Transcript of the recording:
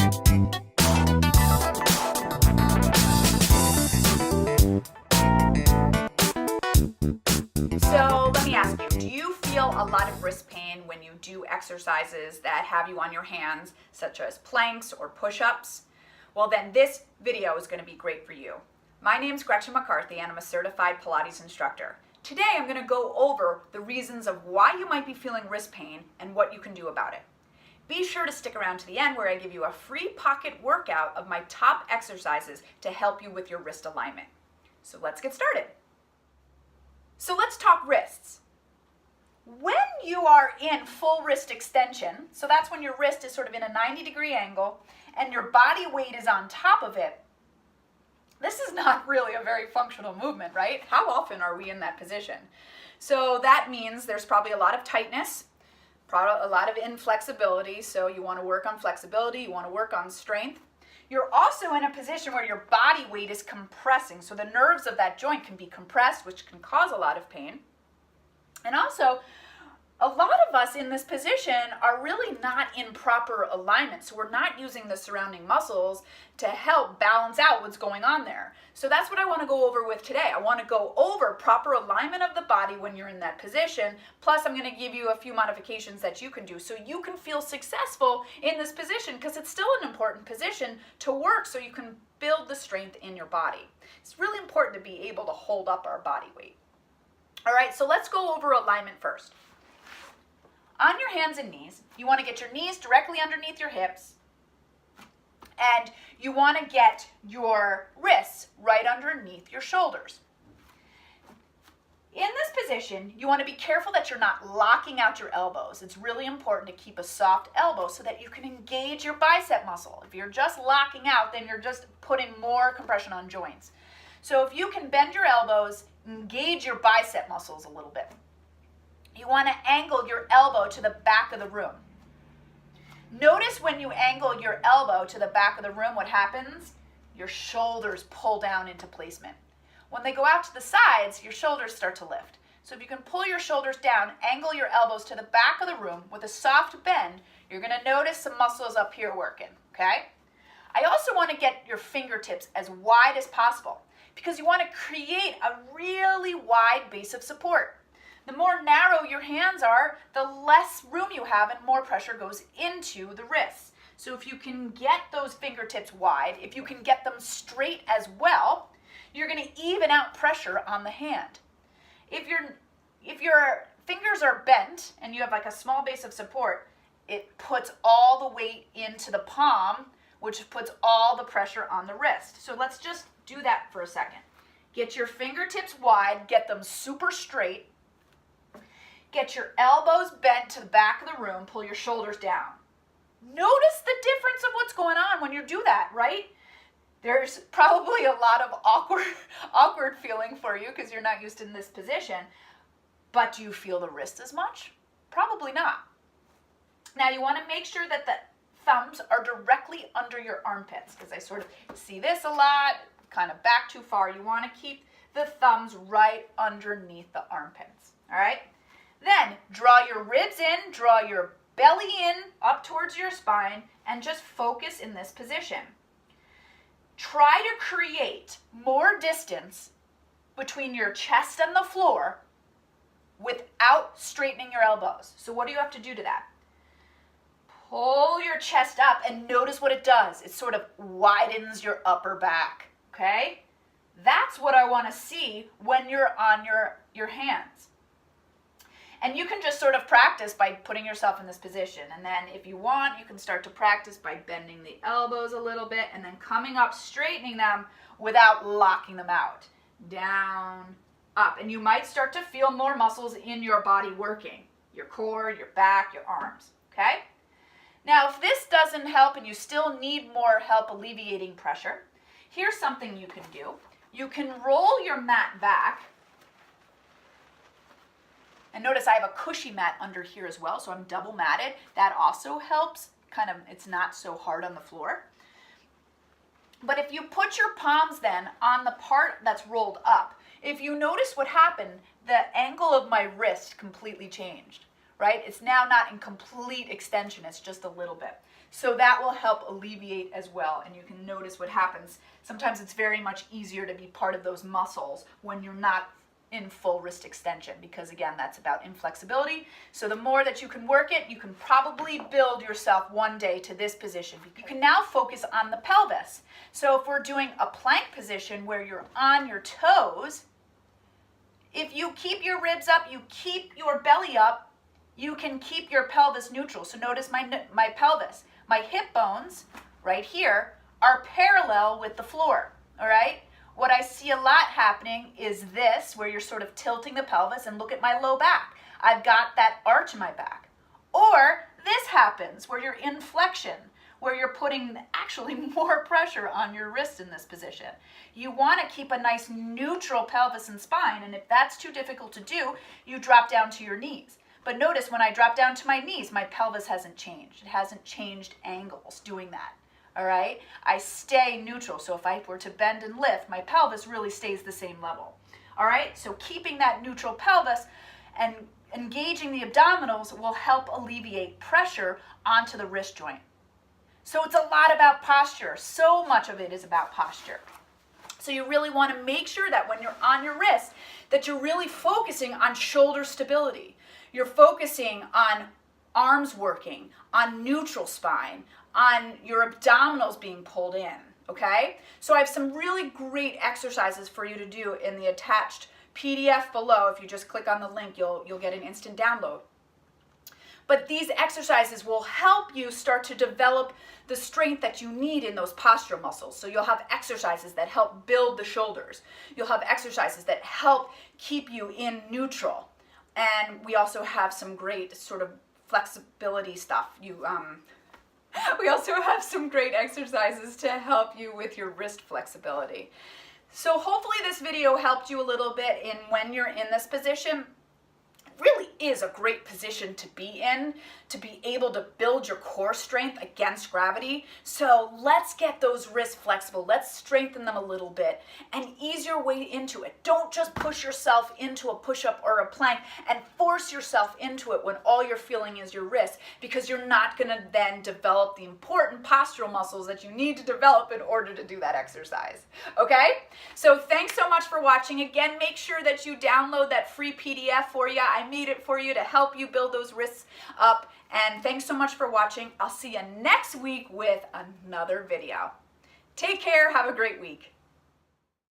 So let me ask you, do you feel a lot of wrist pain when you do exercises that have you on your hands, such as planks or push-ups? Well, then this video is going to be great for you. My name's Gretchen McCarthy and I'm a certified Pilates instructor. Today I'm going to go over the reasons of why you might be feeling wrist pain and what you can do about it. Be sure to stick around to the end where I give you a free pocket workout of my top exercises to help you with your wrist alignment. So let's get started. So let's talk wrists. When you are in full wrist extension, so that's when your wrist is sort of in a 90-degree angle and your body weight is on top of it, this is not really a very functional movement, right? How often are we in that position? So that means there's probably a lot of tightness, a lot of inflexibility, so you want to work on flexibility, you want to work on strength. You're also in a position where your body weight is compressing, so the nerves of that joint can be compressed, which can cause a lot of pain. And also, a lot of us in this position are really not in proper alignment, so we're not using the surrounding muscles to help balance out what's going on there. So that's what I want to go over with today. I want to go over proper alignment of the body when you're in that position, plus I'm going to give you a few modifications that you can do so you can feel successful in this position, because it's still an important position to work so you can build the strength in your body. It's really important to be able to hold up our body weight. All right, so let's go over alignment first. On your hands and knees, you want to get your knees directly underneath your hips, and you want to get your wrists right underneath your shoulders. In this position, you want to be careful that you're not locking out your elbows. It's really important to keep a soft elbow so that you can engage your bicep muscle. If you're just locking out, then you're just putting more compression on joints. So if you can bend your elbows, engage your bicep muscles a little bit. You want to angle your elbow to the back of the room. Notice when you angle your elbow to the back of the room, what happens? Your shoulders pull down into placement. When they go out to the sides, your shoulders start to lift. So if you can pull your shoulders down, angle your elbows to the back of the room with a soft bend, you're going to notice some muscles up here working, okay? I also want to get your fingertips as wide as possible because you want to create a really wide base of support. The more narrow your hands are, the less room you have and more pressure goes into the wrists. So if you can get those fingertips wide, if you can get them straight as well, you're going to even out pressure on the hand. If your fingers are bent and you have like a small base of support, it puts all the weight into the palm, which puts all the pressure on the wrist. So let's just do that for a second. Get your fingertips wide, get them super straight. Get your elbows bent to the back of the room, pull your shoulders down. Notice the difference of what's going on when you do that, right? There's probably a lot of awkward feeling for you because you're not used to this position, but do you feel the wrist as much? Probably not. Now you want to make sure that the thumbs are directly under your armpits, because I sort of see this a lot, kind of back too far. You want to keep the thumbs right underneath the armpits, all right? Then draw your ribs in, draw your belly in up towards your spine, and just focus in this position. Try to create more distance between your chest and the floor without straightening your elbows. So what do you have to do to that? Pull your chest up and notice what it does. It sort of widens your upper back, okay? That's what I want to see when you're on your hands. And you can just sort of practice by putting yourself in this position. And then if you want, you can start to practice by bending the elbows a little bit and then coming up, straightening them without locking them out. Down, up. And you might start to feel more muscles in your body working. Your core, your back, your arms, okay? Now, if this doesn't help and you still need more help alleviating pressure, here's something you can do. You can roll your mat back. And notice I have a cushy mat under here as well, so I'm double matted. That also helps. It's not so hard on the floor. But if you put your palms then on the part that's rolled up, if you notice what happened, the angle of my wrist completely changed, right? It's now not in complete extension, it's just a little bit. So that will help alleviate as well. And you can notice what happens. Sometimes it's very much easier to be part of those muscles when you're not in full wrist extension, because again, that's about inflexibility. So the more that you can work it, you can probably build yourself one day to this position. You can now focus on the pelvis. So if we're doing a plank position where you're on your toes, if you keep your ribs up, you keep your belly up, you can keep your pelvis neutral. So notice my pelvis, my hip bones right here are parallel with the floor, all right? What I see a lot happening is this, where you're sort of tilting the pelvis, and look at my low back. I've got that arch in my back. Or this happens where you're in flexion, where you're putting actually more pressure on your wrist in this position. You want to keep a nice neutral pelvis and spine, and if that's too difficult to do, you drop down to your knees. But notice when I drop down to my knees, my pelvis hasn't changed. It hasn't changed angles doing that. All right, I stay neutral. So if I were to bend and lift, my pelvis really stays the same level. All right, so keeping that neutral pelvis and engaging the abdominals will help alleviate pressure onto the wrist joint. So it's a lot about posture. So much of it is about posture. So you really want to make sure that when you're on your wrist, that you're really focusing on shoulder stability. You're focusing on arms working, on neutral spine, on your abdominals being pulled in, okay? So I have some really great exercises for you to do in the attached PDF below. If you just click on the link, you'll get an instant download. But these exercises will help you start to develop the strength that you need in those postural muscles. So you'll have exercises that help build the shoulders. You'll have exercises that help keep you in neutral. And we also have some great sort of flexibility stuff. We also have some great exercises to help you with your wrist flexibility. So hopefully this video helped you a little bit in when you're in this position. It really is a great position to be in, to be able to build your core strength against gravity. So let's get those wrists flexible. Let's strengthen them a little bit and ease your way into it. Don't just push yourself into a push-up or a plank and force yourself into it when all you're feeling is your wrist, because you're not going to then develop the important postural muscles that you need to develop in order to do that exercise. Okay? So thanks so much for watching. Again, make sure that you download that free PDF for you. I made it for you to help you build those wrists up. And thanks so much for watching. I'll see you next week with another video. Take care. Have a great week.